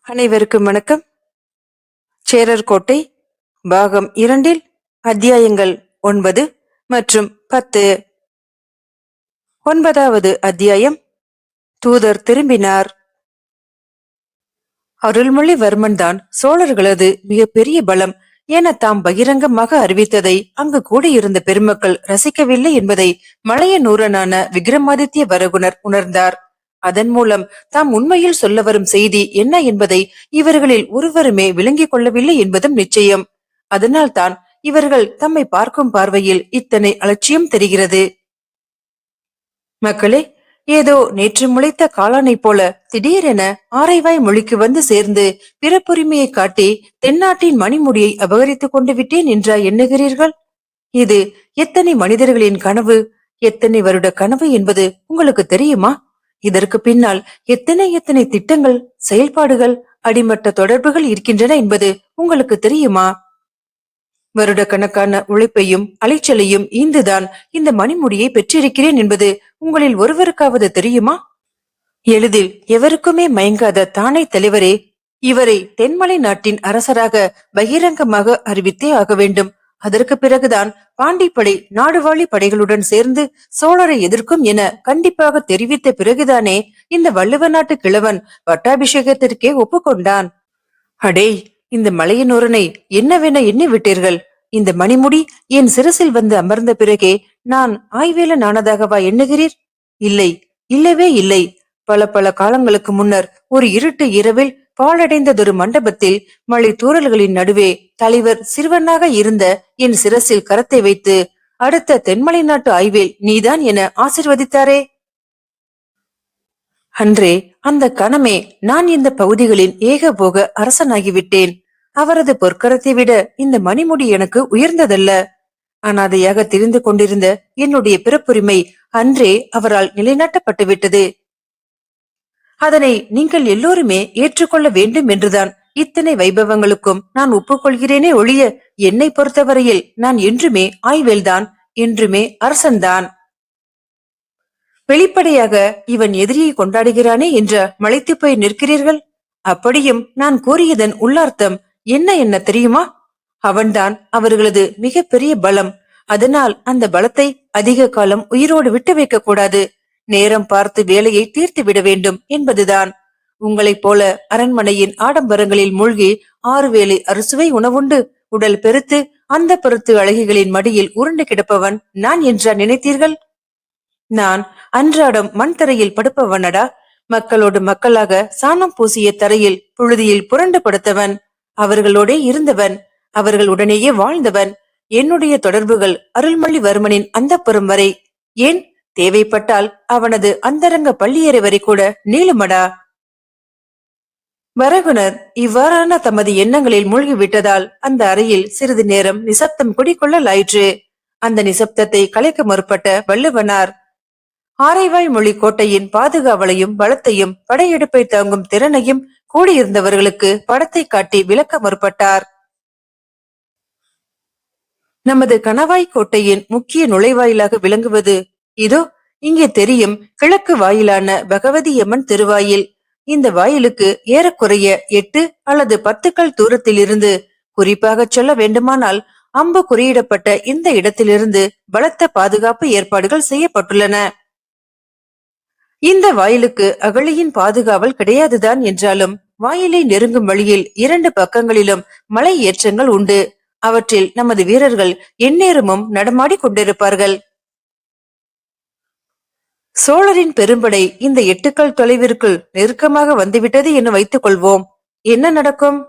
அனைவருக்கும் வணக்கம். சேரர் கோட்டை பாகம் 2 அத்தியாயங்கள் 9 மற்றும் 10. 9வது அத்தியாயம். தூதர் திரும்பினார். அருள்மொழிவர்மன் தான் சோழர்களது மிகப்பெரிய பலம் என தாம் பகிரங்கமாக அறிவித்ததை அங்கு கூடியிருந்த பெருமக்கள் ரசிக்கவில்லை என்பதை மலையனூரனான விக்ரமாதித்ய வரகுணர் உணர்ந்தார். அதன் மூலம் தாம் உண்மையில் சொல்ல வரும் செய்தி என்ன என்பதை இவர்களில் ஒருவருமே விளங்கிக் கொள்ளவில்லை என்பதும் நிச்சயம். அதனால் தான் இவர்கள் தம்மை பார்க்கும் பார்வையில் இத்தனை அலட்சியம் தெரிகிறது. மக்களே, ஏதோ நேற்று முளைத்த காளானை போல திடீரென ஆரைவாய் மொழிக்கு வந்து சேர்ந்து பிறப்புரிமையை காட்டி தென்னாட்டின் மணிமுடியை அபகரித்துக் கொண்டு விட்டேன் என்றா எண்ணுகிறீர்கள்? இது எத்தனை மனிதர்களின் கனவு, எத்தனை வருட கனவு என்பது உங்களுக்கு தெரியுமா? இதற்கு பின்னால் எத்தனை திட்டங்கள், செயல்பாடுகள், அடிமட்ட தொடர்புகள் இருக்கின்றன என்பது உங்களுக்கு தெரியுமா? வருடக்கணக்கான உழைப்பையும் அலைச்சலையும் ஈந்துதான் இந்த மணிமுடியை பெற்றிருக்கிறேன் என்பது உங்களில் ஒருவருக்காவது தெரியுமா? எளிதில் எவருக்குமே மயங்காத தானே தலைவரே, இவரை தென்மலை நாட்டின் அரசராக பகிரங்கமாக அறிவித்தே ஆக வேண்டும். அதற்கு பிறகுதான் பாண்டிப்படை நாடுவாழி படைகளுடன் சேர்ந்து சோழரை எதிர்க்கும் என கண்டிப்பாக தெரிவித்த பிறகுதானே இந்த வள்ளுவ நாட்டு கிழவன் பட்டாபிஷேகத்திற்கே ஒப்புக்கொண்டான். அடே, இந்த மலையனூரனை என்னவென எண்ணி விட்டீர்கள்? இந்த மணிமுடி என் சிரசில் வந்து அமர்ந்த பிறகே நான் ஆய்வேலன் ஆனதாகவா எண்ணுகிறீர்? இல்லை, இல்லவே இல்லை. பல காலங்களுக்கு முன்னர் ஒரு இருட்டு இரவில் பாழடைந்ததொரு மண்டபத்தில் மழை தூறல்களின் நடுவே தலைவர் சிறுவனாக இருந்த என் சிரசில் கரத்தை வைத்து அடுத்த தென்மலை நாட்டு ஆய்வேல் நீதான் என ஆசிர்வதித்தாரே. அன்றே அந்த கணமே நான் இந்த பகுதிகளின் ஏகபோக அரசனாகிவிட்டேன். அவரது பொற்கரத்தை விட இந்த மணிமுடி எனக்கு உயர்ந்ததல்ல. அனாதையாக தெரிந்து கொண்டிருந்த என்னுடைய பிறப்புரிமை அன்றே அவரால் நிலைநாட்டப்பட்டு விட்டது. அதனை நீங்கள் எல்லோருமே ஏற்றுக்கொள்ள வேண்டும் என்றுதான் இத்தனை வைபவங்களுக்கும் நான் ஒப்புக்கொள்கிறேனே ஒழிய, என்னை பொறுத்தவரையில் நான் என்றுமே ஆய்வேல்தான், என்றுமே அரசன்தான். வெளிப்படையாக இவன் எதிரியை கொண்டாடுகிறானே என்று மலைத்து போய் நிற்கிறீர்கள். அப்படியும் நான் கூறியதன் உள்ளார்த்தம் என்ன தெரியுமா? அவன்தான் அவர்களது மிக பெரிய பலம். அதனால் அந்த பலத்தை அதிக காலம் உயிரோடு விட்டு வைக்க கூடாது. நேரம் பார்த்து வேலையை தீர்த்து விட வேண்டும் என்பதுதான். உங்களைப் போல அரண்மனையின் ஆடம்பரங்களில் மூழ்கி 6 வேளை அறுசுவை உணவுண்டு உடல் பெருத்து அந்த பருத்து அழகிகளின் மடியில் உருண்டு கிடப்பவன் நான் என்றா நினைத்தீர்கள்? நான் அன்றாடம் மண் தரையில் படுப்பவனடா. மக்களோடு மக்களாக சாணம் பூசிய தரையில் புழுதியில் புரண்டு படுத்தவன். அவர்களோடே இருந்தவன், அவர்களுடனேயே வாழ்ந்தவன். என்னுடைய தொடர்புகள் அருள்மொழிவர்மனின் அந்தப்புறம் வரை, ஏன் தேவைப்பட்டால் அவனது அந்தரங்க பள்ளியறை வரை கூட நீளுமடா. வரகுணர் இவ்வாறான தமது எண்ணங்களில் மூழ்கிவிட்டதால் அந்த அறையில் சிறிது நேரம் நிசப்தம் குடிக்கொள்ளலாயிற்று. அந்த நிசப்தத்தை கலைக்க முற்பட்ட வள்ளுவனார் ஆரைவாய் மொழி கோட்டையின் பாதுகாவலையும் பலத்தையும் படையெடுப்பை தாங்கும் திறனையும் கூடியிருந்தவர்களுக்கு படத்தை காட்டி விளக்க முற்பட்டார். நமது கணவாய் கோட்டையின் முக்கிய நுழைவாயிலாக விளங்குவது இதோ இங்கே தெரியும் கிழக்கு வாயிலான பகவதியம்மன் திருவாயில். இந்த வாயிலுக்கு ஏறக்குறைய 8 அல்லது 10 கல் தூரத்தில் இருந்து, குறிப்பாக சொல்ல வேண்டுமானால் அம்பு குறியிடப்பட்ட இந்த இடத்திலிருந்து பலத்த பாதுகாப்பு ஏற்பாடுகள் செய்யப்பட்டுள்ளன. இந்த வாயிலுக்கு அகழியின் பாதுகாவல் கிடையாதுதான் என்றாலும் வாயிலை நெருங்கும் வழியில் 2 பக்கங்களிலும் மலை ஏற்றங்கள் உண்டு. அவற்றில் நமது வீரர்கள் எந்நேரமும் நடமாடி கொண்டிருப்பார்கள். சோழரின் பெரும்படை இந்த 8 கல் தொலைவிற்குள் நெருக்கமாக வந்துவிட்டது என வைத்துக் கொள்வோம். என்ன நடக்கும்?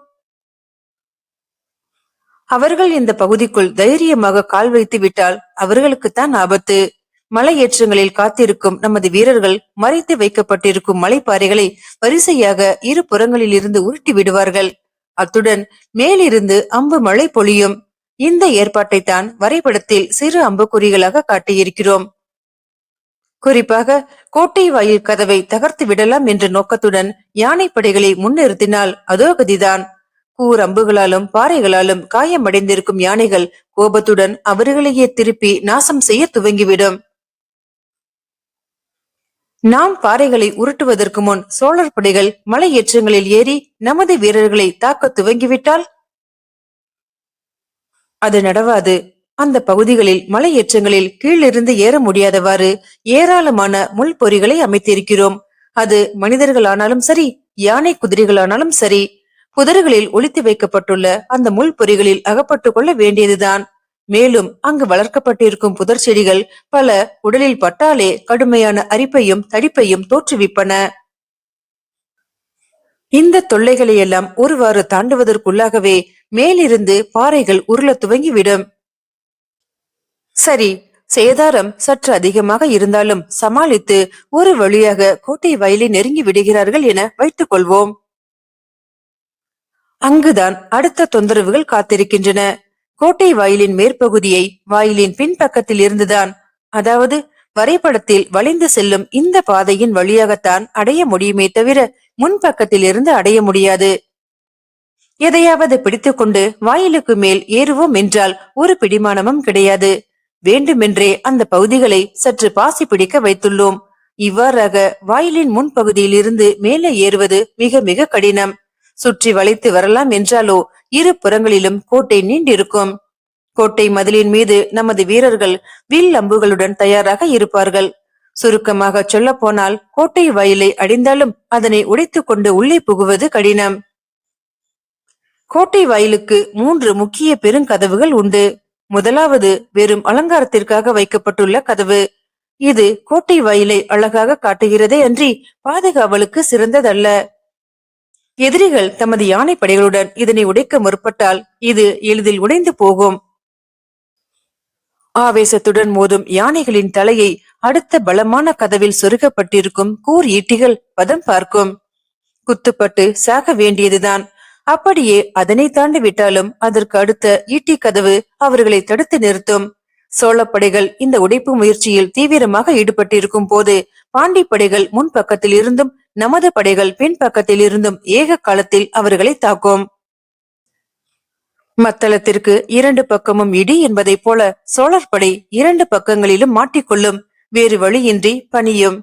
அவர்கள் இந்த பகுதிக்குள் தைரியமாக கால் வைத்து விட்டால் அவர்களுக்குத்தான் ஆபத்து. மலை ஏற்றங்களில் காத்திருக்கும் நமது வீரர்கள் மறைத்து வைக்கப்பட்டிருக்கும் மலைப்பாறைகளை வரிசையாக 2 புறங்களில் இருந்து உருட்டி விடுவார்கள். அத்துடன் மேலிருந்து அம்பு மழை பொழியும். இந்த ஏற்பாட்டை தான் வரைபடத்தில் சிறு அம்புக்குறிகளாக காட்டியிருக்கிறோம். குறிப்பாக கோட்டை வாயில் கதவை தகர்த்து விடலாம் என்ற நோக்கத்துடன் யானை படைகளை முன்னிறுத்தினால் அதோ கதிதான். கூர் அம்புகளாலும் பாறைகளாலும் காயமடைந்திருக்கும் யானைகள் கோபத்துடன் அவர்களையே திருப்பி நாசம் செய்ய துவங்கிவிடும். நாம் பாறைகளை உருட்டுவதற்கு முன் சோழர் படைகள் மலை ஏற்றங்களில் ஏறி நமது வீரர்களை தாக்க துவங்கிவிட்டால் அது நடவாது. அந்த பகுதிகளில் மலை ஏற்றங்களில் கீழிருந்து ஏற முடியாதவாறு ஏராளமான முள்பொறிகளை அமைத்திருக்கிறோம். அது மனிதர்களானாலும் சரி, யானை குதிரைகளானாலும் சரி, புதர்களில் ஒளித்து வைக்கப்பட்டுள்ள அந்த முள்பொறிகளில் அகப்பட்டுக் கொள்ள வேண்டியதுதான். மேலும் அங்கு வளர்க்கப்பட்டிருக்கும் புதர் செடிகள் பல உடலில் பட்டாலே கடுமையான அரிப்பையும் தடிப்பையும் தோற்றுவிப்பன. இந்த தொல்லைகளை எல்லாம் ஒருவாறு தாண்டுவதற்குள்ளாகவே மேலிருந்து பாறைகள் உருள துவங்கிவிடும். சரி, சேதாரம் சற்று அதிகமாக இருந்தாலும் சமாளித்து ஒரு வழியாக கோட்டை வாயிலை நெருங்கி விடுகிறார்கள் என வைத்துக் கொள்வோம். அங்குதான் அடுத்த தொந்தரவுகள் காத்திருக்கின்றன. கோட்டை வாயிலின் மேற்பகுதியை வாயிலின் பின்பக்கத்தில் இருந்துதான், அதாவது வரைபடத்தில் வளைந்து செல்லும் இந்த பாதையின் வழியாகத்தான் அடைய முடியுமே தவிர முன்பக்கத்தில் இருந்து அடைய முடியாது. எதையாவது பிடித்துக்கொண்டு வாயிலுக்கு மேல் ஏறுவோம் என்றால் ஒரு பிடிமானமும் கிடையாது. வேண்டுமென்றே அந்த பகுதிகளை சற்று பாசி பிடிக்க வைத்துள்ளோம். இவ்வாறாக வாயிலின் முன்பகுதியில் இருந்து மேலே ஏறுவது மிக மிக கடினம். சுற்றி வளைத்து வரலாம் என்றாலோ இரு புறங்களிலும் கோட்டை நீண்டிருக்கும். கோட்டை மதிலின் மீது நமது வீரர்கள் வில் அம்புகளுடன் தயாராக இருப்பார்கள். சுருக்கமாக சொல்ல போனால் கோட்டை வாயிலை அடைந்தாலும் அதனை உடைத்துக் கொண்டு உள்ளே புகுவது கடினம். கோட்டை வாயிலுக்கு 3 முக்கிய பெருங்கதவுகள் உண்டு. முதலாவது வெறும் அலங்காரத்திற்காக வைக்கப்பட்டுள்ள கதவு. இது கோட்டை வாயிலை அழகாக காட்டுகிறதே அன்றி பாதுகாவலுக்கு சிறந்ததல்ல. எதிரிகள் தமது யானை படைகளுடன் இதனை உடைக்க முற்பட்டால் இது எளிதில் உடைந்து போகும். ஆவேசத்துடன் மோதும் யானைகளின் தலையை அடுத்த பலமான கதவில் சொருகப்பட்டிருக்கும் கூர் ஈட்டிகள் பதம் பார்க்கும். குத்துப்பட்டு சாக வேண்டியதுதான். அப்படியே அதனை தாண்டி விட்டாலும் அதற்கு அடுத்த ஈட்டி கதவு அவர்களை தடுத்து நிறுத்தும். சோழப்படைகள் இந்த உடைப்பு முயற்சியில் தீவிரமாக ஈடுபட்டிருக்கும் போது பாண்டி படைகள் முன்பக்கத்தில் இருந்தும் நமது படைகள் பின்பக்கத்தில் இருந்தும் ஏக காலத்தில் அவர்களை தாக்கும். மத்தளத்திற்கு 2 பக்கமும் இடி என்பதைப் போல சோழர் படை 2 பக்கங்களிலும் மாட்டிக்கொள்ளும். வேறு வழியின்றி பணியும்.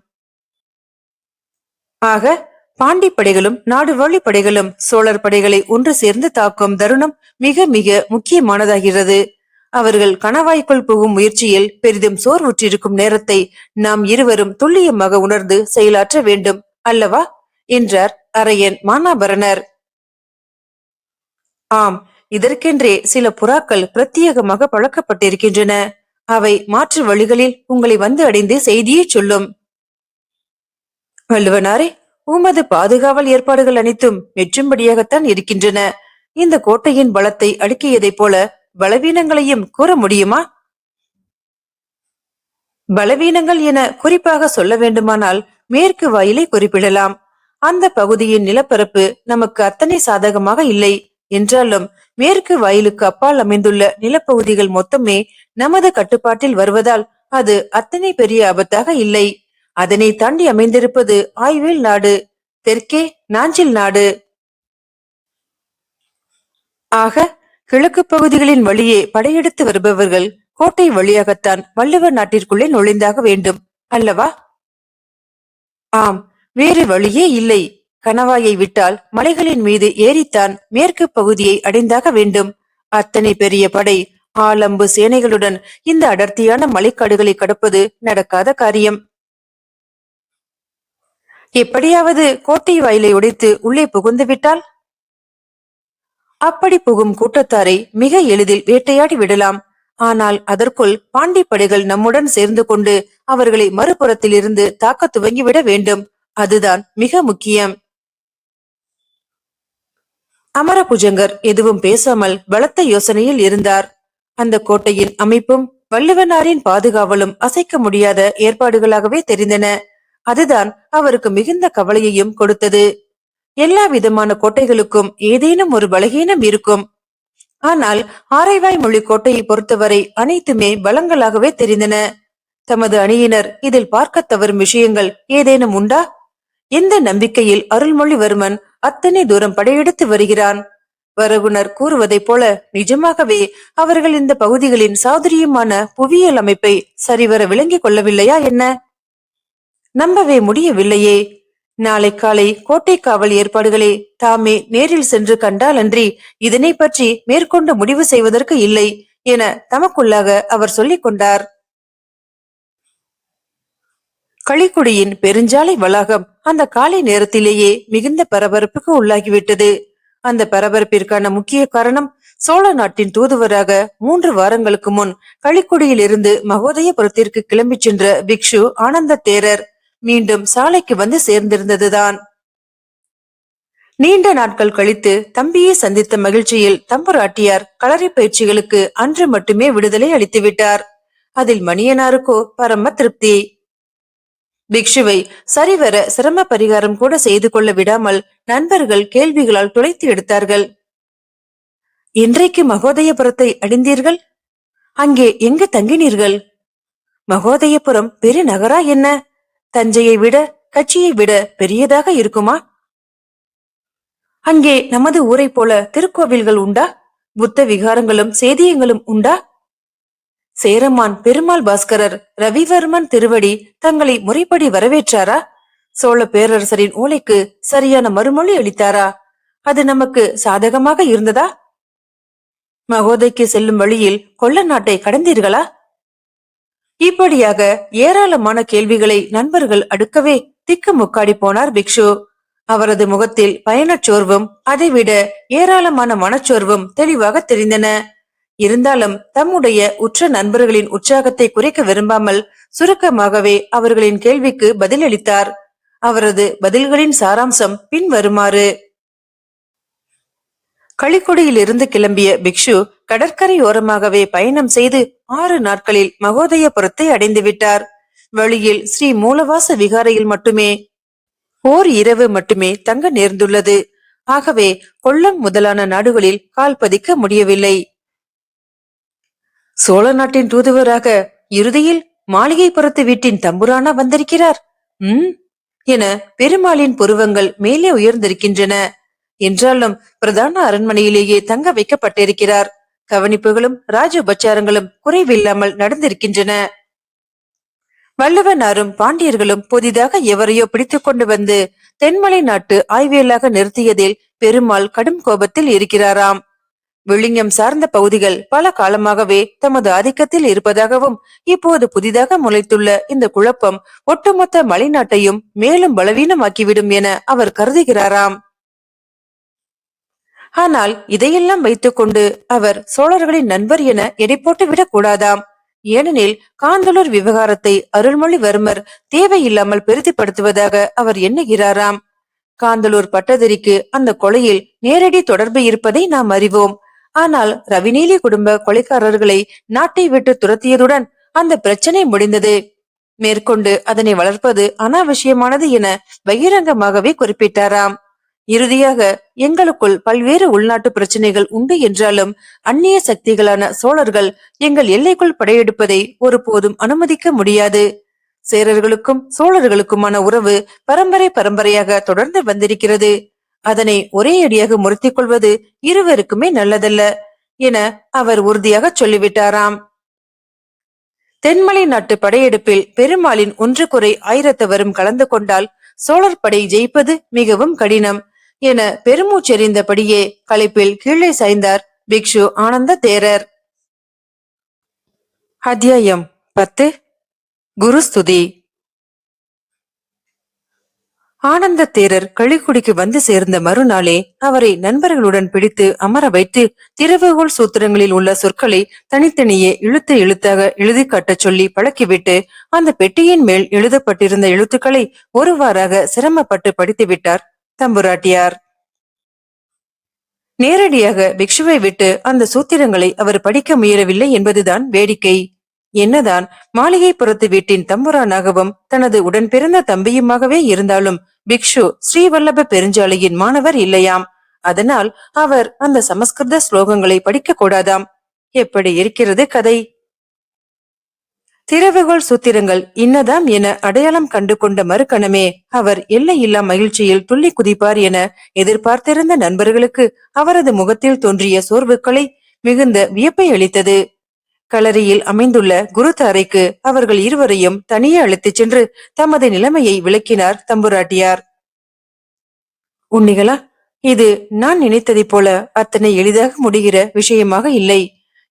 ஆக பாண்டி படைகளும் நாடுவாழி படைகளும் சோழர் படைகளை ஒன்று சேர்ந்து தாக்கும் தருணம் மிக மிக முக்கியமானதாகிறது. அவர்கள் கணவாய்க்குள் புகும் முயற்சியில் பெரிதும் சோர்வுற்றிருக்கும் நேரத்தை நாம் இருவரும் துல்லியமாக உணர்ந்து செயலாற்ற வேண்டும் அல்லவா என்றார் அரையன் மானாபரணர். ஆம், இதற்கென்றே சில புறாக்கள் பிரத்யேகமாக பழக்கப்பட்டிருக்கின்றன. அவை மாற்று வழிகளில் உங்களை வந்து அடைந்து செய்தியை சொல்லும். வள்ளுவனாரே, உமது பாதுகாவல் ஏற்பாடுகள் அனைத்தும் மெச்சும்படியாகத்தான் இருக்கின்றன. இந்த கோட்டையின் பலத்தை அடுக்கியதைப் போல பலவீனங்களையும் கூற முடியுமா? பலவீனங்கள் என குறிப்பாக சொல்ல வேண்டுமானால் மேற்கு வாயிலை குறிப்பிடலாம். அந்த பகுதியின் நிலப்பரப்பு நமக்கு அத்தனை சாதகமாக இல்லை என்றாலும் மேற்கு வாயிலுக்கு அப்பால் அமைந்துள்ள நிலப்பகுதிகள் மொத்தமே நமது கட்டுப்பாட்டில் வருவதால் அது அத்தனை பெரிய ஆபத்தாக இல்லை. அதனை தாண்டி அமைந்திருப்பது ஆய்வேல் நாடு, தெற்கே நாஞ்சில் நாடு. ஆக கிழக்கு பகுதிகளின் வழியே படையெடுத்து வருபவர்கள் கோட்டை வழியாகத்தான் வள்ளுவர் நாட்டிற்குள்ளே நுழைந்தாக வேண்டும் அல்லவா? ஆம், வேறு வழியே இல்லை. கணவாயை விட்டால் மலைகளின் மீது ஏறித்தான் மேற்கு பகுதியை அடைந்தாக வேண்டும். அத்தனை பெரிய படை ஆலம்பு சேனைகளுடன் இந்த அடர்த்தியான மலைக்காடுகளை கடப்பது நடக்காத காரியம். எப்படியாவது கோட்டை வாயிலை உடைத்து உள்ளே புகுந்து விட்டால் அப்படி புகும் கூட்டத்தாரை மிக எளிதில் வேட்டையாடி விடலாம். ஆனால் அதற்குள் பாண்டி படைகள் நம்முடன் சேர்ந்து கொண்டு அவர்களை மறுபுறத்தில் இருந்து தாக்க துவங்கிவிட வேண்டும். அதுதான் மிக முக்கியம். அமரபுஜங்கர் எதுவும் பேசாமல் பலத்த யோசனையில் இருந்தார். அந்த கோட்டையின் அமைப்பும் வள்ளுவனாரின் பாதுகாவலும் அசைக்க முடியாத ஏற்பாடுகளாகவே தெரிந்தன. அதுதான் அவருக்கு மிகுந்த கவலையையும் கொடுத்தது. எல்லா விதமான கோட்டைகளுக்கும் ஏதேனும் ஒரு பலகீனம் இருக்கும். ஆனால் ஆரைவாய் மொழி கோட்டையை பொறுத்தவரை அனைத்துமே பலங்களாகவே தெரிந்தன. தமது அணியினர் இதில் பார்க்க தவறும் விஷயங்கள் ஏதேனும் உண்டா? எந்த நம்பிக்கையில் அருள்மொழிவர்மன் அத்தனை தூரம் படையெடுத்து வருகிறான்? வரகுணர் கூறுவதைப் போல நிஜமாகவே அவர்கள் இந்த பகுதிகளின் சாதுரியமான புவியியல் அமைப்பை சரிவர விளங்கிக் கொள்ளவில்லையா என்ன? நம்பவே முடியவில்லையே. நாளை காலை கோட்டை காவல் ஏற்பாடுகளை தாமே நேரில் சென்று கண்டாலன்றி இதனை பற்றி மேற்கொண்டு முடிவு செய்வதற்கு இல்லை என தமக்குள்ளாக அவர் சொல்லிக் கொண்டார். களிக்குடியின் பெருஞ்சாலை வளாகம் அந்த காலை நேரத்திலேயே மிகுந்த பரபரப்புக்கு உள்ளாகிவிட்டது. அந்த பரபரப்பிற்கான முக்கிய காரணம், சோழ நாட்டின் தூதுவராக 3 வாரங்களுக்கு முன் களிக்குடியில் இருந்து மகோதயபுரத்திற்கு கிளம்பி சென்ற பிக்ஷு ஆனந்த தேரர் மீண்டும் சாலைக்கு வந்து சேர்ந்திருந்ததுதான். நீண்ட நாட்கள் கழித்து தம்பியை சந்தித்த மகிழ்ச்சியில் தம்புராட்டியார் களரி பயிற்சிகளுக்கு அன்று மட்டுமே விடுதலை அளித்துவிட்டார். அதில் மணியனாருக்கோ பரம திருப்தி. பிக்ஷுவை சரிவர சிரம பரிகாரம் கூட செய்து கொள்ள விடாமல் நண்பர்கள் கேள்விகளால் துளைத்து எடுத்தார்கள். இன்றைக்கு மகோதயபுரத்தை அடைந்தீர்கள்? அங்கே எங்கு தங்கினீர்கள்? மகோதயபுரம் பெருநகரா என்ன? தஞ்சையை விட கட்சியை விட பெரியதாக இருக்குமா? அங்கே நமது ஊரை போல திருக்கோவில்கள் உண்டா? புத்த விகாரங்களும் சேதியங்களும் உண்டா? சேரமான் பெருமாள் பாஸ்கரர் ரவிவர்மன் திருவடி தங்களை முறைப்படி வரவேற்றாரா? சோழ பேரரசரின் ஓலைக்கு சரியான மறுமொழி அளித்தாரா? அது நமக்கு சாதகமாக இருந்ததா? மகோதைக்கு செல்லும் வழியில் கொல்ல நாட்டை கடந்தீர்களா? இப்படியாக ஏராளமான கேள்விகளை நண்பர்கள் அடுக்கவே திக்கு முக்காடி போனார் பிக்ஷு. அவரது முகத்தில் பயணச்சோர்வும் அதைவிட ஏராளமான மனச்சோர்வும் தெளிவாக தெரிந்தன. இருந்தாலும் தம்முடைய உற்ற நண்பர்களின் உற்சாகத்தை குறைக்க விரும்பாமல் சுருக்கமாகவே அவர்களின் கேள்விக்கு பதிலளித்தார். அவரது பதில்களின் சாராம்சம் பின்வருமாறு. களிக்குடியில் இருந்து கிளம்பிய பிக்ஷு கடற்கரையோரமாகவே பயணம் செய்து 6 நாட்களில் மகோதயபுரத்தை அடைந்துவிட்டார். வழியில் ஸ்ரீ மூலவாச விகாரையில் மட்டுமே ஓர் இரவு மட்டுமே தங்க நேர்ந்துள்ளது. ஆகவே கொல்லம் முதலான நாடுகளில் கால் பதிக்க முடியவில்லை. சோழ நாட்டின் தூதுவராக இறுதியில் மாளிகைப்புறத்து வீட்டின் தம்புரானா வந்திருக்கிறார் என பெருமாளின் புருவங்கள் மேலே உயர்ந்திருக்கின்றன. என்றாலும் பிரதான அரண்மனையிலேயே தங்க வைக்கப்பட்டிருக்கிறார். கவனிப்புகளும் ராஜோபச்சாரங்களும் குறைவில்லாமல் நடந்திருக்கின்றன. வள்ளுவனாரும் பாண்டியர்களும் புதிதாக எவரையோ பிடித்துக் கொண்டு வந்து தென்மலை நாட்டு ஆய்வியலாக நிறுத்தியதில் பெருமாள் கடும் கோபத்தில் இருக்கிறாராம். விழுங்கம் சார்ந்த பகுதிகள் பல காலமாகவே தமது ஆதிக்கத்தில் இருப்பதாகவும் இப்போது புதிதாக முளைத்துள்ள இந்த குழப்பம் ஒட்டுமொத்த மலைநாட்டையும் மேலும் பலவீனமாக்கிவிடும் என அவர் கருதுகிறாராம். ஆனால் இதையெல்லாம் வைத்துக் கொண்டு அவர் சோழர்களின் நண்பர் என எடை போட்டு விடக் கூடாதாம். ஏனெனில் காந்தளூர் விவகாரத்தை அருள்மொழிவர்மர் தேவையில்லாமல் பெரிதுபடுத்துவதாக அவர் எண்ணுகிறாராம். காந்தளூர் பட்டதிரிக்கு அந்த கொலையில் நேரடி தொடர்பு இருப்பதை நாம் அறிவோம். ஆனால் ரவிநீலி குடும்ப கொலைக்காரர்களை நாட்டை விட்டு துரத்தியதுடன் அந்த பிரச்சனை முடிந்தது. மேற்கொண்டு அதனை வளர்ப்பது அனாவசியமானது என பகிரங்கமாகவே குறிப்பிட்டாராம். இறுதியாக எங்களுக்குள் பல்வேறு உள்நாட்டு பிரச்சனைகள் உண்டு என்றாலும் அந்நிய சக்திகளான சோழர்கள் எங்கள் எல்லைக்குள் படையெடுப்பதை ஒருபோதும் அனுமதிக்க முடியாது. சேரர்களுக்கும் சோழர்களுக்குமான உறவு பரம்பரையாக தொடர்ந்து வந்திருக்கிறது. அதனை ஒரே அடியாக முறித்துக் கொள்வது இருவருக்குமே நல்லதல்ல என அவர் உறுதியாக சொல்லிவிட்டாராம். தென்மலை நாட்டு படையெடுப்பில் பெருமாளின் 1 குறை 1000 கலந்து கொண்டால் சோழர் படை ஜெயிப்பது மிகவும் கடினம் என பெருமூச்செறிந்தபடியே களைப்பில் கீழே சாய்ந்தார் பிக்ஷு ஆனந்த தேரர். அத்தியாயம் 10. குருஸ்துதி. ஆனந்த தேரர் களிக்குடிக்கு வந்து சேர்ந்த மறுநாளே அவரை நண்பர்களுடன் பிடித்து அமர வைத்து திறவுகோல் சூத்திரங்களில் உள்ள சொற்களை தனித்தனியே எழுத்தாக எழுதி காட்டச் சொல்லி பழக்கிவிட்டு அந்த பெட்டியின் மேல் எழுதப்பட்டிருந்த எழுத்துக்களை ஒருவாறாக சிரமப்பட்டு படித்துவிட்டார் தம்புராட்டியார். நேரடியாக பிக்ஷுவை விட்டு அந்த சூத்திரங்களை அவர் படிக்க முயலவில்லை என்பதுதான் வேடிக்கை. என்னதான் மாளிகைப்புறத்து வீட்டின் தம்புரானாகவும் தனது உடன் பிறந்த தம்பியுமாகவே இருந்தாலும் பிக்ஷு ஸ்ரீவல்லப பெருஞ்சாலையின் மாணவர் இல்லையாம். அதனால் அவர் அந்த சமஸ்கிருத ஸ்லோகங்களை படிக்க கூடாதாம். எப்படி இருக்கிறது கதை? திறவுகோள் சூத்திரங்கள் இன்னதாம் என அடையாளம் கண்டு கொண்ட மறுகணமே அவர் எல்லையில்லா மகிழ்ச்சியில் துள்ளி குதிப்பார் என எதிர்பார்த்திருந்த நண்பர்களுக்கு அவரது முகத்தில் தோன்றிய சோர்வுகளை மிகுந்த வியப்பை அளித்தது. களரியில் அமைந்துள்ள குருத்தாரைக்கு அவர்கள் இருவரையும் தனியே அழைத்துச் சென்று தமது நிலைமையை விளக்கினார் தம்புராட்டியார். உண்ணிகளா, இது நான் நினைத்ததைப் போல அத்தனை எளிதாக முடிகிற விஷயமாக இல்லை.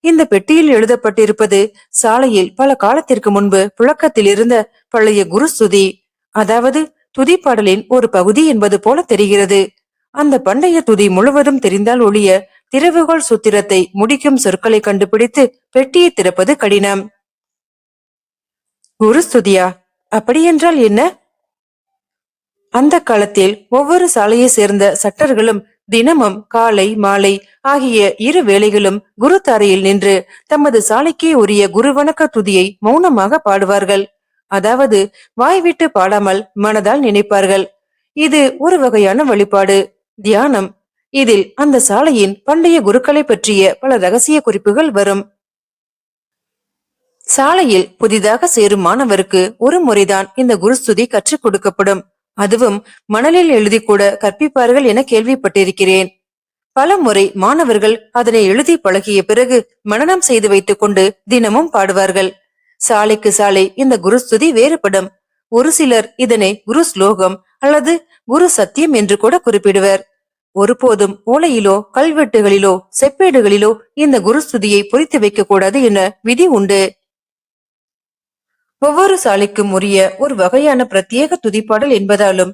இந்த பெட்டியில் எழுதப்பட்டிருப்பது சாலையில் பல காலத்திற்கு முன்பு புழக்கத்தில் இருந்த பழைய குரு ஸ்துதி, அதாவது துதி பாடலின் ஒரு பகுதி என்பது போல தெரிகிறது. அந்த பண்டைய துதி முழுவதும் தெரிந்தால் ஒழிய திறவுகோல் சூத்திரத்தை முடிக்கும் சொற்களை கண்டுபிடித்து பெட்டியை திறப்பது கடினம். குரு ஸ்துதியா? அப்படியென்றால் என்ன? அந்த காலத்தில் ஒவ்வொரு சாலையை சேர்ந்த சட்டர்களும் தினமும் காலை மாலை ஆகிய இரு வேளைகளும் குருத்தாரையில் நின்று தமது சாலைக்கே உரிய குருவணக்க துதியை மௌனமாக பாடுவார்கள். அதாவது வாய்விட்டு பாடாமல் மனதால் நினைப்பார்கள். இது ஒரு வகையான வழிபாடு, தியானம். இதில் அந்த சாலையின் பண்டைய குருக்களை பற்றிய பல ரகசிய குறிப்புகள் வரும். சாலையில் புதிதாக சேரும் மாணவருக்கு ஒரு முறைதான் இந்த குருஸ்துதி கற்றுக் கொடுக்கப்படும். அதுவும் மணலில் எழுதி கூட கற்பிப்பார்கள் என கேள்விப்பட்டிருக்கிறேன். பல முறை மாணவர்கள் அதனை எழுதி பழகிய பிறகு மனனம் செய்து வைத்துக் கொண்டு தினமும் பாடுவார்கள். சாலைக்கு சாலை இந்த குருஸ்துதி வேறுபடும். ஒரு சிலர் இதனை குரு ஸ்லோகம் அல்லது குரு சத்தியம் என்று கூட குறிப்பிடுவர். ஒருபோதும் ஓலையிலோ கல்வெட்டுகளிலோ செப்பேடுகளிலோ இந்த குருஸ்துதியை பொறித்து வைக்க கூடாது என விதி உண்டு. ஒவ்வொரு சாலைக்கும் உரிய ஒரு வகையான பிரத்யேக துதிப்பாடல் என்பதாலும்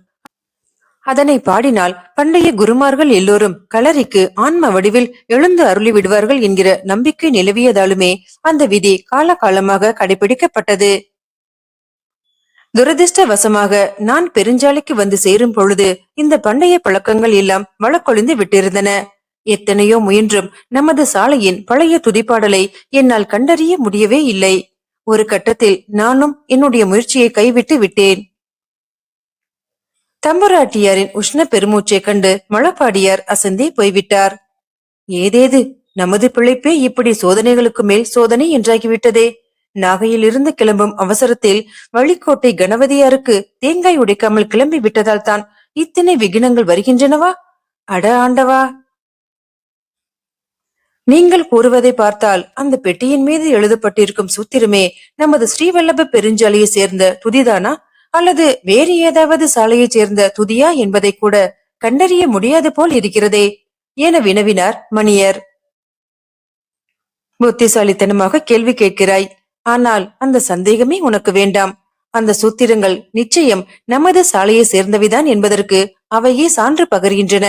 அதனை பாடினால் பண்டைய குருமார்கள் எல்லோரும் களரிக்கு ஆன்ம வடிவில் எழுந்து அருளி விடுவார்கள் என்கிற நம்பிக்கை நிலவியதாலுமே அந்த விதி காலகாலமாக கடைபிடிக்கப்பட்டது. துரதிருஷ்டவசமாக நான் பெருஞ்சாலைக்கு வந்து சேரும் பொழுது இந்த பண்டைய பழக்கங்கள் எல்லாம் வழக்கொழிந்து விட்டிருந்தன. எத்தனையோ முயன்றும் நமது சாலையின் பழைய துதிப்பாடலை என்னால் கண்டறிய முடியவே இல்லை. ஒரு கட்டத்தில் நானும் என்னுடைய முயற்சியை கைவிட்டு விட்டேன். தம்புராட்டியாரின் உஷ்ண பெருமூச்சை கண்டு மழப்பாடியார் அசந்தே போய்விட்டார். ஏதேது, நமது பிழைப்பே இப்படி சோதனைகளுக்கு மேல் சோதனை என்றாகிவிட்டதே. நாகையில் இருந்து கிளம்பும் அவசரத்தில் வழிக்கோட்டை கணபதியாருக்கு தேங்காய் உடைக்காமல் கிளம்பி விட்டதால் தான் இத்தனை விகினங்கள் வருகின்றனவா? அட ஆண்டவா! நீங்கள் கூறுவதை பார்த்தால் அந்த பெட்டியின் மீது எழுதப்பட்டிருக்கும் சூத்திரமே நமது ஸ்ரீவல்லப பெருஞ்சாலையை சேர்ந்த துதிதானா அல்லது வேறு ஏதாவது சாலையைச் சேர்ந்த துதியா என்பதை கூட கண்டறிய முடியாது போல் இருக்கிறதே என வினவினார் மணியர். புத்திசாலித்தனமாக கேள்வி கேட்கிறாய். ஆனால் அந்த சந்தேகமே உனக்கு வேண்டாம். அந்த சூத்திரங்கள் நிச்சயம் நமது சாலையை சேர்ந்தவைதான் என்பதற்கு அவையே சான்று பகர்கின்றன.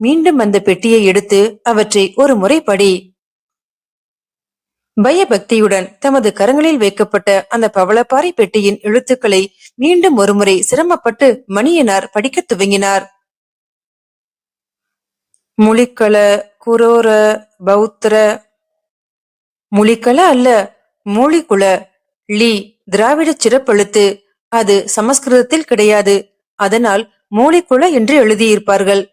மீண்டும் அந்த பெட்டியை எடுத்து அவற்றை ஒரு முறை படி. பயபக்தியுடன் தமது கரங்களில் வைக்கப்பட்ட அந்த பவளப்பாறை பெட்டியின் எழுத்துக்களை மீண்டும் ஒருமுறை சிரமப்பட்டு மணியனார் படிக்க துவங்கினார். முளிக்கல குரோர பௌத்திர. முளிக்கல அல்ல, மூலிகுல. லீ திராவிட சிறப்பெழுத்து. அது சமஸ்கிருதத்தில் கிடையாது. அதனால் மூலிகுல என்று எழுதியிருப்பார்கள்.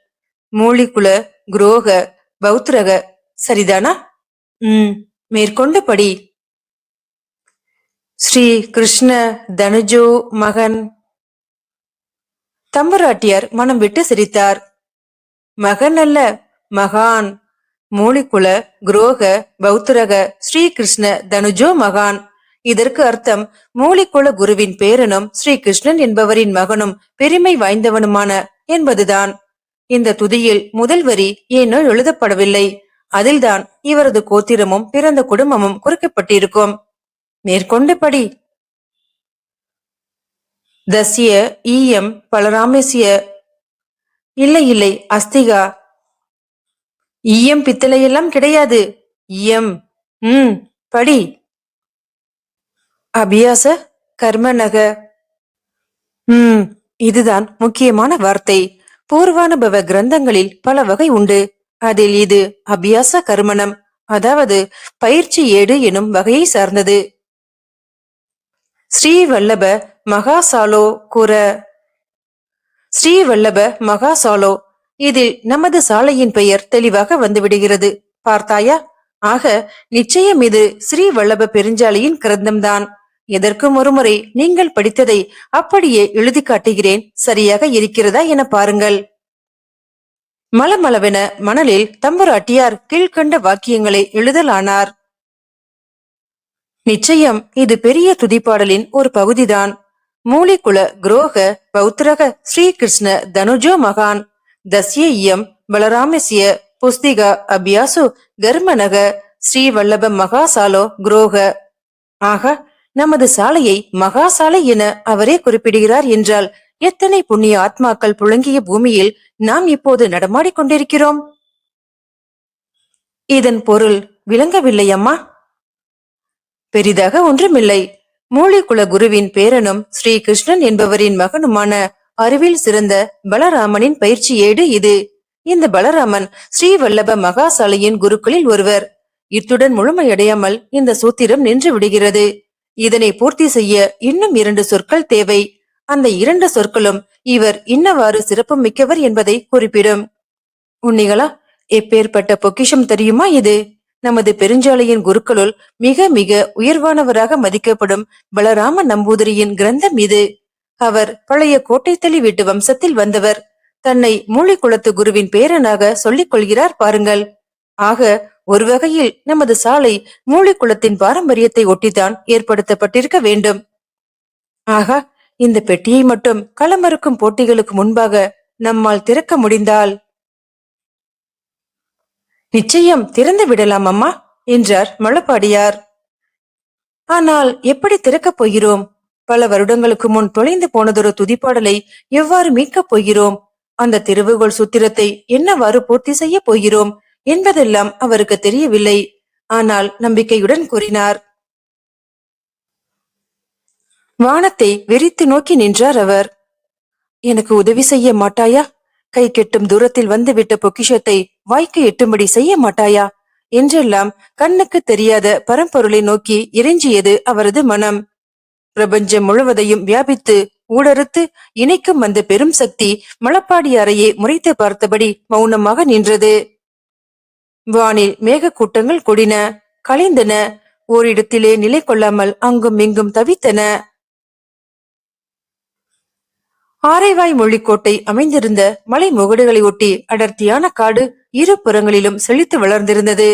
மூலிகுல குரோக பௌத்திரக. சரிதானா? மேற்கொண்டு படி. ஸ்ரீ கிருஷ்ண தனுஜோ மகன். தம்புராட்டியார் மனம் விட்டு சிரித்தார். மகன் அல்ல, மகான். மூலிகுல குரோக பௌத்திரக ஸ்ரீ கிருஷ்ண தனுஜோ மகான். இதற்கு அர்த்தம் மூலிகுல குருவின் பேரனும் ஸ்ரீ கிருஷ்ணன் என்பவரின் மகனும் பெருமை வாய்ந்தவனுமான என்பதுதான். இந்த துதியில் முதல் வரி ஏனோ எழுதப்படவில்லை. அதில்தான் இவரது கோத்திரமும் பிறந்த குடும்பமும் குறிக்கப்பட்டிருக்கும். மேற்கொண்டு படி. தஸ்ய ஈயம் பலராமேசிய. இல்லை இல்லை, அஸ்திகா. ஈயம் பித்தளையெல்லாம் கிடையாது. ஈயம். படி. அபியாச கர்மநக. இதுதான் முக்கியமான வார்த்தை. பூர்வானுபவ கிரந்தங்களில் பல வகை உண்டு. அதில் இது அபியாச கர்மணம், அதாவது பயிற்சி ஏடு எனும் வகையை சார்ந்தது. ஸ்ரீவல்லப மகாசாலோ குர. ஸ்ரீவல்லப மகாசாலோ. இதில் நமது சாலையின் பெயர் தெளிவாக வந்துவிடுகிறது. பார்த்தாயா? ஆக நிச்சயம் இது ஸ்ரீவல்லப பெருஞ்சாலையின் கிரந்தம்தான். எதற்கும் ஒருமுறை நீங்கள் படித்ததை அப்படியே எழுதி காட்டுகிறேன். சரியாக இருக்கிறதா என பாருங்கள். மலமளவென மணலில் தம்புராட்டியார் கீழ்கண்ட வாக்கியங்களை எழுதலானார். நிச்சயம் இது பெரிய துதிப்பாடலின் ஒரு பகுதிதான். மூலிகுல குரோக பௌத்திரக ஸ்ரீகிருஷ்ண தனுஜோ மகான் தஸ்ய இயம் பலராமசிய புஸ்திகா அபியாசு கர்மனக ஸ்ரீ வல்லப மகாசாலோ குரோக. ஆக, நமது சாலையை மகாசாலை என அவரே குறிப்பிடுகிறார் என்றால் எத்தனை புண்ணிய ஆத்மாக்கள் புழங்கிய பூமியில் நாம் இப்போது நடமாடிக் கொண்டிருக்கிறோம். இதன் பொருள் விளங்கவில்லை அம்மா. பெரிதாக ஒன்றுமில்லை. மூலிகுல குருவின் பேரனும் ஸ்ரீ கிருஷ்ணன் என்பவரின் மகனுமான அறிவில் சிறந்த பலராமனின் பயிற்சி ஏடு இது. இந்த பலராமன் ஸ்ரீ வல்லப மகாசாலையின் குருக்களில் ஒருவர். இத்துடன் முழுமையடையாமல் இந்த சூத்திரம் நின்று விடுகிறது. இதனை பூர்த்தி செய்ய இன்னும் 2 சொற்கள் தேவை. அந்த 2 சொற்களும் இவர் இன்னவாறு சிறப்பு மிக்கவர் என்பதை குறிப்பிடும். உன்னிகளா, எப்பேற்பட்ட பொக்கிஷம் தெரியுமா இது? நமது பெருஞ்சாலையின் குருக்களுள் மிக மிக உயர்வானவராக மதிக்கப்படும் பலராம நம்பூதிரியின் கிரந்தம் இது. அவர் பழைய கோட்டைத்தளி வீட்டு வம்சத்தில் வந்தவர். தன்னை மூலிகுளத்து குருவின் பேரனாக சொல்லிக் கொள்கிறார் பாருங்கள். ஆக, ஒரு வகையில் நமது சாலை மூலிகுளத்தின் பாரம்பரியத்தை ஒட்டித்தான் ஏற்படுத்தப்பட்டிருக்க வேண்டும். ஆகா, இந்த பெட்டியை மட்டும் களமறுக்கும் போட்டிகளுக்கு முன்பாக நம்மால் திறக்க முடிந்தால் நிச்சயம் திறந்து விடலாம் அம்மா என்றார் மழப்பாடியார். ஆனால் எப்படி திறக்கப் போகிறோம்? பல வருடங்களுக்கு முன் தொலைந்து போனதொரு துதிப்பாடலை எவ்வாறு மீட்கப் போகிறோம்? அந்த திருவுகோள் சூத்திரத்தை என்னவாறு பூர்த்தி செய்ய போகிறோம் என்பதெல்லாம் அவருக்கு தெரியவில்லை. ஆனால் நம்பிக்கையுடன் கூறினார். வானத்தை வெறித்து நோக்கி நின்றார் அவர். எனக்கு உதவி செய்ய மாட்டாயா? கை கெட்டும் தூரத்தில் வந்துவிட்ட பொக்கிஷத்தை வாய்க்கு எட்டும்படி செய்ய மாட்டாயா என்றெல்லாம் கண்ணுக்கு தெரியாத பரம்பொருளை நோக்கி இறைஞ்சியது அவரது மனம். பிரபஞ்சம் முழுவதையும் வியாபித்து ஊடறுத்து இணைக்கும் அந்த பெரும் சக்தி மழப்பாடியாரையே முறைத்து பார்த்தபடி மௌனமாக நின்றது. வானில் மேக கூட்டங்கள் கூடின, கலைந்தன, ஓரிடத்திலே நிலை கொள்ளாமல் அங்கும் இங்கும் தவித்தன. ஆரைவாய் மொழிக்கோட்டை அமைந்திருந்த மலை முகடுகளை ஒட்டி அடர்த்தியான காடு இரு புறங்களிலும் செழித்து வளர்ந்திருந்தது.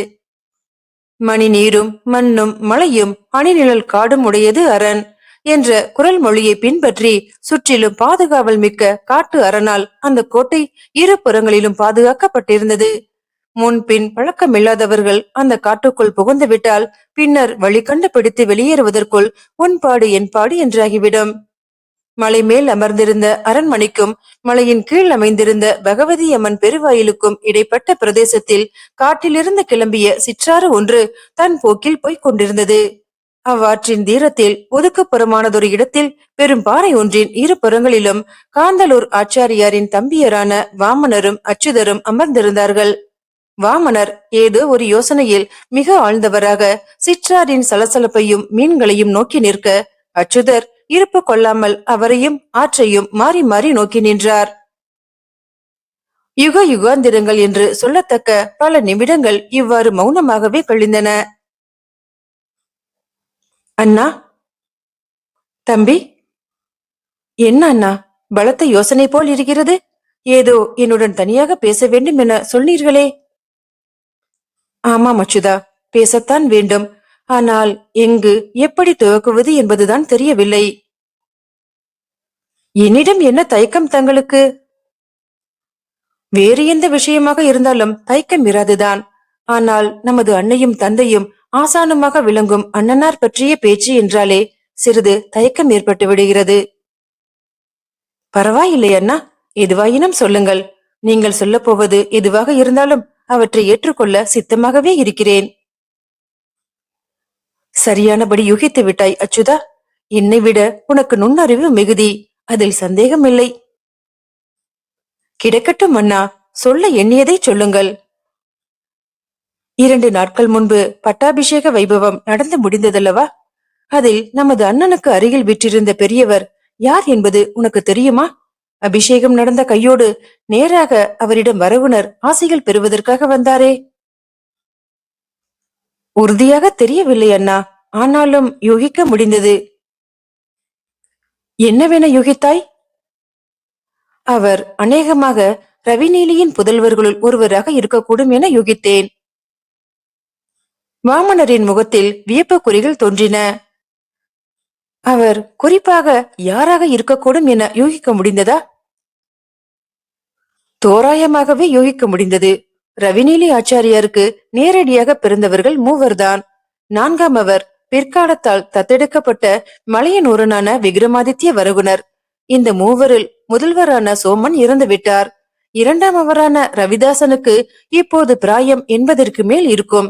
மணி நீரும் மண்ணும் மலையும் அணிநிழல் காடும் உடையது அரண் என்ற குரல் மொழியை பின்பற்றி சுற்றிலும் பாதுகாவல் மிக்க காட்டு அரணால் அந்த கோட்டை இரு புறங்களிலும் பாதுகாக்கப்பட்டிருந்தது. முன்பின் பழக்கமில்லாதவர்கள் அந்த காட்டுக்குள் புகுந்து விட்டால் பின்னர் வழி கண்டுபிடித்து வெளியேறுவதற்குள் உன்பாடு என்பாடு என்றாகிவிடும். மலை மேல் அமர்ந்திருந்த அரண்மனைக்கும் மலையின் கீழ் அமைந்திருந்த பகவதி அம்மன் பெருவாயிலுக்கும் இடைப்பட்ட பிரதேசத்தில் காட்டிலிருந்து கிளம்பிய சிற்றாறு ஒன்று தன் போக்கில் போய்க் கொண்டிருந்தது. அவ்வாற்றின் தீரத்தில் ஒதுக்குப்புறமானதொரு இடத்தில் பெரும் பாறை ஒன்றின் இரு புறங்களிலும் காந்தலூர் ஆச்சாரியாரின் தம்பியரான வாமனரும் அச்சுதரும் அமர்ந்திருந்தார்கள். வாமனர் ஏதோ ஒரு யோசனையில் மிக ஆழ்ந்தவராக சிற்றாரின் சலசலப்பையும் மீன்களையும் நோக்கி நிற்க, அச்சுதர் இருப்பு கொள்ளாமல் அவரையும் ஆற்றையும் மாறி மாறி நோக்கி நின்றார். யுக யுகாந்திரங்கள் என்று சொல்லத்தக்க பல நிமிடங்கள் இவ்வாறு மௌனமாகவே கழிந்தன. அண்ணா, தம்பி. என்ன அண்ணா, பலத்த யோசனை போல் இருக்கிறது. ஏதோ என்னுடன் தனியாக பேச வேண்டும் என சொன்னீர்களே? ஆமாம் அச்சுதா, பேசத்தான் வேண்டும். ஆனால் எங்கு எப்படி துவக்குவது என்பதுதான் தெரியவில்லை. என்னிடம் என்ன தயக்கம் தங்களுக்கு? வேறு எந்த விஷயமாக இருந்தாலும் தயக்கம் இராதுதான். ஆனால் நமது அன்னையும் தந்தையும் ஆசானுமாக விளங்கும் அண்ணனார் பற்றிய பேச்சு என்றாலே சிறிது தயக்கம் ஏற்பட்டு விடுகிறது. பரவாயில்லை அண்ணா, எதுவாயினும் சொல்லுங்கள். நீங்கள் சொல்ல போவது எதுவாக இருந்தாலும் அவற்றை ஏற்றுக்கொள்ள சித்தமாகவே இருக்கிறேன். சரியானபடி யூகித்து விட்டாய் அச்சுதா. என்னை விட உனக்கு நுண்ணறிவு மிகுதி, அதில் சந்தேகமில்லை. கிடக்கட்டும் அண்ணா, சொல்ல எண்ணியதை சொல்லுங்கள். 2 நாட்கள் முன்பு பட்டாபிஷேக வைபவம் நடந்து முடிந்ததல்லவா? அதில் நமது அண்ணனுக்கு அருகில் விற்றிருந்த பெரியவர் யார் என்பது உனக்கு தெரியுமா? அபிஷேகம் நடந்த கையோடு நேராக அவரிடம் வரவுணர் ஆசைகள் பெறுவதற்காக வந்தாரே. உறுதியாக தெரியவில்லை அண்ணா, ஆனாலும் யூகிக்க முடிந்தது. என்னவென யூகித்தாய்? அவர் அநேகமாக ரவிநீலியின் புதல்வர்களுள் ஒருவராக இருக்கக்கூடும் என யூகித்தேன். வாமனரின் முகத்தில் வியப்பு குறிகள் தோன்றின. அவர் குறிப்பாக யாராக இருக்கக்கூடும் என யூகிக்க முடிந்ததா? தோராயமாகவே யூகிக்க முடிந்தது. ரவிநீலி ஆச்சாரியாருக்கு நேரடியாக பிறந்தவர்கள் மூவர்தான். நான்காம் அவர் பிற்காலத்தால் தத்தெடுக்கப்பட்ட மலையனூரனான விக்ரமாதித்ய வரகுணர். இந்த மூவரில் முதல்வரான சோமன் இறந்து விட்டார். இரண்டாம் அவரான ரவிதாசனுக்கு இப்போது பிராயம் 80ற்கு மேல் இருக்கும்.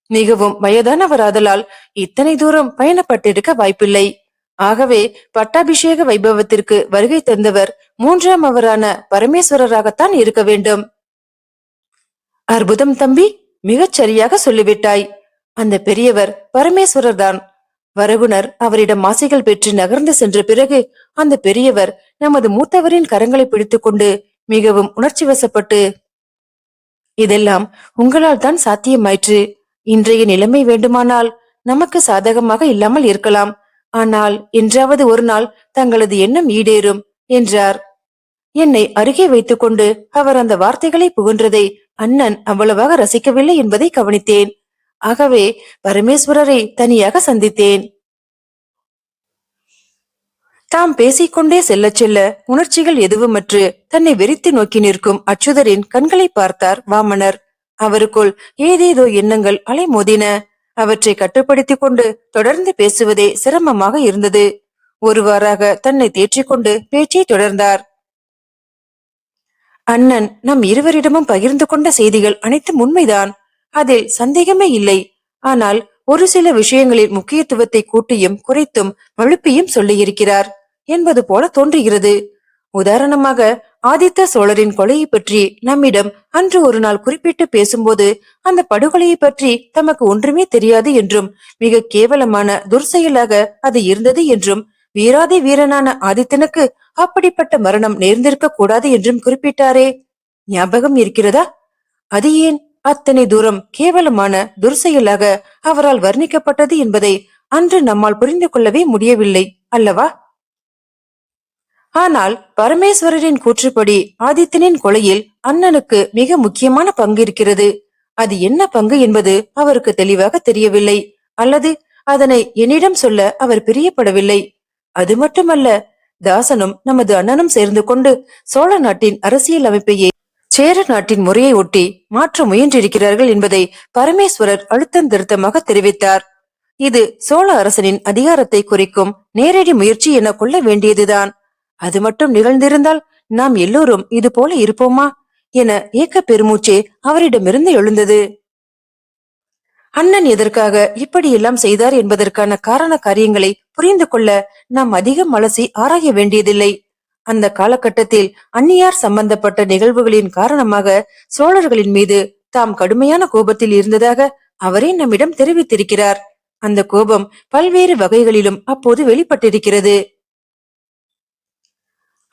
மிகவும் வயதானவராதலால் இத்தனை தூரம் பயணப்பட்டிருக்க வாய்ப்பில்லை. ஆகவே பட்டாபிஷேக வைபவத்திற்கு வருகை தந்தவர் மூன்றாம் அவரான பரமேஸ்வரராகத்தான் இருக்க வேண்டும். அற்புதம் தம்பி, மிகச் சரியாக சொல்லிவிட்டாய். அந்த பெரியவர் பரமேஸ்வரர் தான். வரகுணர் அவரிடம் ஆசைகள் பெற்று நகர்ந்து சென்ற பிறகு அந்த பெரியவர் நமது மூத்தவரின் கரங்களை பிடித்துக் கொண்டு மிகவும் உணர்ச்சி வசப்பட்டு, இதெல்லாம் உங்களால் தான் சாத்தியமாயிற்று. இன்றைய நிலைமை வேண்டுமானால் நமக்கு சாதகமாக இல்லாமல் இருக்கலாம். ஆனால் என்றாவது ஒரு நாள் தங்களது எண்ணம் ஈடேறும் என்றார். என்னை அருகே வைத்துக் கொண்டு அவர் அந்த வார்த்தைகளை புகன்றதை அண்ணன் அவ்வளவாக ரசிக்கவில்லை என்பதை கவனித்தேன். ஆகவே பரமேஸ்வரரை தனியாக சந்தித்தேன். தாம் பேசிக்கொண்டே செல்ல செல்ல உணர்ச்சிகள் எதுவுமற்று தன்னை வெறித்து நோக்கி நிற்கும் அச்சுதரின் கண்களை பார்த்தார் வாமனர். அவருக்குள் ஏதேதோ எண்ணங்கள் அலைமோதின. அவற்றை கட்டுப்படுத்திக் கொண்டு தொடர்ந்து பேசுவதே சிரமமாக இருந்தது. ஒருவாறாக தன்னை தேற்றிக்கொண்டு பேச்சை தொடர்ந்தார். அண்ணன் நம் இருவரிடமும் பகிர்ந்து கொண்ட செய்திகள் அனைத்தும் உண்மைதான், அதில் சந்தேகமே இல்லை. ஆனால் ஒரு சில விஷயங்களில் முக்கியத்துவத்தை கூட்டியும் குறைத்தும் வழுப்பியும் சொல்லியிருக்கிறார் என்பது போல தோன்றுகிறது. உதாரணமாக ஆதித்த சோழரின் கொலையை பற்றி நம்மிடம் அன்று ஒரு நாள் குறிப்பிட்டு பேசும்போது அந்த படுகொலையை பற்றி தமக்கு ஒன்றுமே தெரியாது என்றும் மிக கேவலமான துர்செயலாக அது இருந்தது என்றும் வீராதி வீரனான ஆதித்தனுக்கு அப்படிப்பட்ட மரணம் நேர்ந்திருக்க கூடாது என்றும் குறிப்பிட்டாரே, ஞாபகம் இருக்கிறதா? அது ஏன் அத்தனை தூரம் கேவலமான துர்செயலாக அவரால் வர்ணிக்கப்பட்டது என்பதை அன்று நம்மால் புரிந்து கொள்ளவே முடியவில்லை அல்லவா? ஆனால் பரமேஸ்வரரின் கூற்றுப்படி ஆதித்தனின் கொலையில் அண்ணனுக்கு மிக முக்கியமான பங்கு இருக்கிறது. அது என்ன பங்கு என்பது அவருக்கு தெளிவாக தெரியவில்லை, அல்லது அதனை என்னிடம் சொல்ல அவர் பிரியப்படவில்லை. அது மட்டுமல்ல, தாசனும் நமது அண்ணனும் சேர்ந்து கொண்டு சோழ நாட்டின் அரசியல் அமைப்பையே சேர நாட்டின் முறையை ஒட்டி மாற்ற முயன்றிருக்கிறார்கள் என்பதை பரமேஸ்வரர் அழுத்தம் திருத்தமாக தெரிவித்தார். இது சோழ அரசனின் அதிகாரத்தை குறைக்கும் நேரடி முயற்சி என கொள்ள வேண்டியதுதான். அது மட்டும் நிகழ்ந்திருந்தால் நாம் எல்லோரும் இது போல இருப்போமா என ஏக்க பெருமூச்சே அவரிடமிருந்து எழுந்தது. அண்ணன் எதற்காக இப்படியெல்லாம் செய்தார் என்பதற்கான காரண காரியங்களை புரிந்து கொள்ள நாம் அதிகம் அலசி ஆராய வேண்டியதில்லை. அந்த காலகட்டத்தில் அந்நியார் சம்பந்தப்பட்ட நிகழ்வுகளின் காரணமாக சோழர்களின் மீது தாம் கடுமையான கோபத்தில் இருந்ததாக அவரே நம்மிடம் தெரிவித்திருக்கிறார். அந்த கோபம் பல்வேறு வகைகளிலும் அப்போது வெளிப்பட்டிருக்கிறது.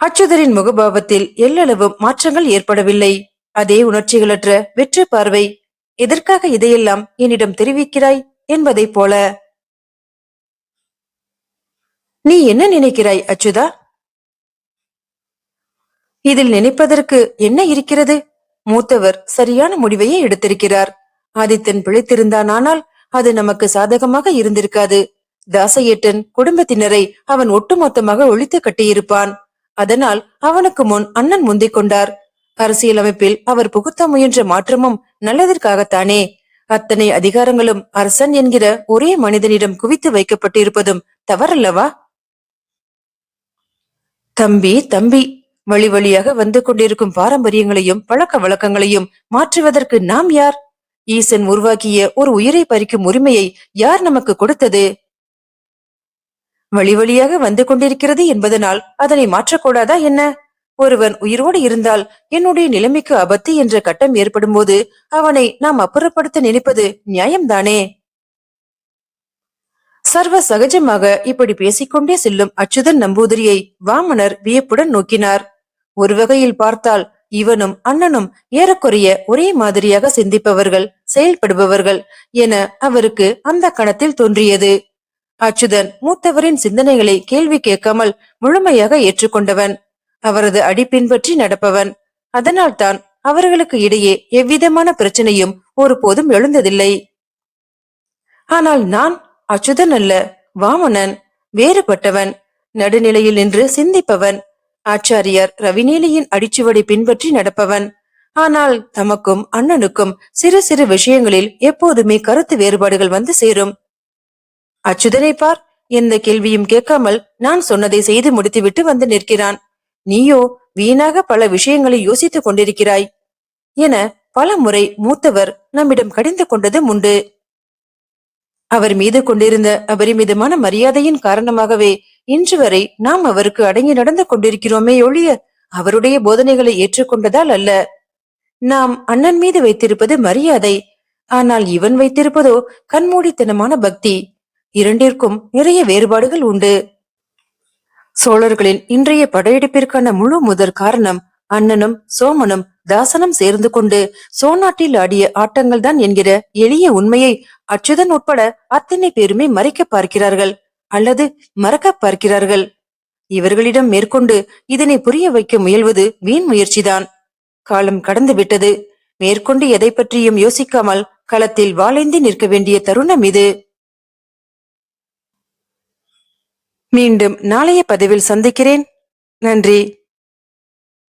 அச்சுதரின் முகபாவத்தில் எல்லளவும் மாற்றங்கள் ஏற்படவில்லை. அதே உணர்ச்சிகளற்ற வெற்று பார்வை. எதற்காக இதையெல்லாம் என்னிடம் தெரிவிக்கிறாய் என்பதை போல. நீ என்ன நினைக்கிறாய் அச்சுதா? இதில் நினைப்பதற்கு என்ன இருக்கிறது? மூத்தவர் சரியான முடிவையே எடுத்திருக்கிறார். ஆதித்தன் பிழைத்திருந்தானால் அது நமக்கு சாதகமாக இருந்திருக்காது. தாசையேட்டன் குடும்பத்தினரை அவன் ஒட்டுமொத்தமாக ஒழித்து கட்டியிருப்பான். அதனால் அவனுக்கு முன் அண்ணன் முந்திக் கொண்டார். அரசியலமைப்பில் அவர் புகுத்த முயன்ற மாற்றமும் நல்லதற்காகத்தானே. அத்தனை அதிகாரங்களும் அரசன் என்கிற ஒரே மனிதனிடம் குவித்து வைக்கப்பட்டிருப்பதும் தவறல்லவா? தம்பி தம்பி, வழி வழியாக வந்து கொண்டிருக்கும் பாரம்பரியங்களையும் பழக்க வழக்கங்களையும் மாற்றுவதற்கு நாம் யார்? ஈசன் உருவாக்கிய ஒரு உயிரை பறிக்கும் உரிமையை யார் நமக்கு கொடுத்தது? வழி வழியாக வந்து கொண்டிருக்கிறது என்பதனால் அதனை மாற்றக்கூடாதா என்ன? ஒருவன் உயிரோடு இருந்தால் என்னுடைய நிலைமைக்கு ஆபத்து என்ற கட்டம் ஏற்படும் போது அவனை நாம் அப்புறப்படுத்த நினைப்பது நியாயம்தானே? சர்வ சகஜமாக இப்படி பேசிக்கொண்டே செல்லும் அச்சுதன் நம்பூதிரியை வாமனர் வியப்புடன் நோக்கினார். ஒரு வகையில் பார்த்தால் இவனும் அண்ணனும் ஏறக்குறைய ஒரே மாதிரியாக சிந்திப்பவர்கள், செயல்படுபவர்கள் என அவருக்கு அந்த கணத்தில் தோன்றியது. அச்சுதன் மூத்தவரின் சிந்தனைகளை கேள்வி கேட்காமல் முழுமையாக ஏற்றுக்கொண்டவன். அவரது அடி பின்பற்றி நடப்பவன். அதனால்தான் அவர்களுக்கு இடையே எவ்விதமான பிரச்சனையும் ஒருபோதும் எழுந்ததில்லை. ஆனால் நான் அச்சுதன் அல்ல, வாமனன், வேறுபட்டவன், நடுநிலையில் நின்று சிந்திப்பவன். ஆச்சாரியார் ரவிநீலியின் அடிச்சுவடை பின்பற்றி நடப்பவன். ஆனால் தமக்கும் அண்ணனுக்கும் சிறு சிறு விஷயங்களில் எப்போதுமே கருத்து வேறுபாடுகள் வந்து சேரும். அச்சுதனை பார், எந்த கேள்வியும் கேட்காமல் நான் சொன்னதை செய்து முடித்துவிட்டு வந்து நிற்கிறான். நீயோ வீணாக பல விஷயங்களை யோசித்துக் கொண்டிருக்கிறாய் என பல முறை மூத்தவர் நம்மிடம் கடிந்து கொண்டதும் உண்டு. அவர் மீது கொண்டிருந்த அபரிமிதமான மரியாதையின் காரணமாகவே இன்று வரை நாம் அவருக்கு அடங்கி நடந்து கொண்டிருக்கிறோமே ஒழிய அவருடைய போதனைகளை ஏற்றுக்கொண்டதால் அல்ல. நாம் அண்ணன் மீது வைத்திருப்பது மரியாதை, ஆனால் இவன் வைத்திருப்பதோ கண்மூடித்தனமான பக்தி. இரண்டிற்கும் நிறைய வேறுபாடுகள் உண்டு. சோழர்களின் இன்றைய படையெடுப்பிற்கான முழு முதற் காரணம் அண்ணனும் சோமனும் தாசனும் சேர்ந்து கொண்டு சோநாட்டில் ஆடிய ஆட்டங்கள் தான் என்கிற எளிய உண்மையை அச்சுதன் உட்பட அத்தனை பேருமே மறைக்க பார்க்கிறார்கள் அல்லது மறக்க பார்க்கிறார்கள். இவர்களிடம் மேற்கொண்டு இதனை புரிய வைக்க முயல்வது வீண் முயற்சிதான். காலம் கடந்து விட்டது. மேற்கொண்டு எதை பற்றியும் யோசிக்காமல் களத்தில் வாளேந்தி நிற்க வேண்டிய தருணம் இது. மீண்டும் நாளைய பதிவில் சந்திக்கிறேன். நன்றி.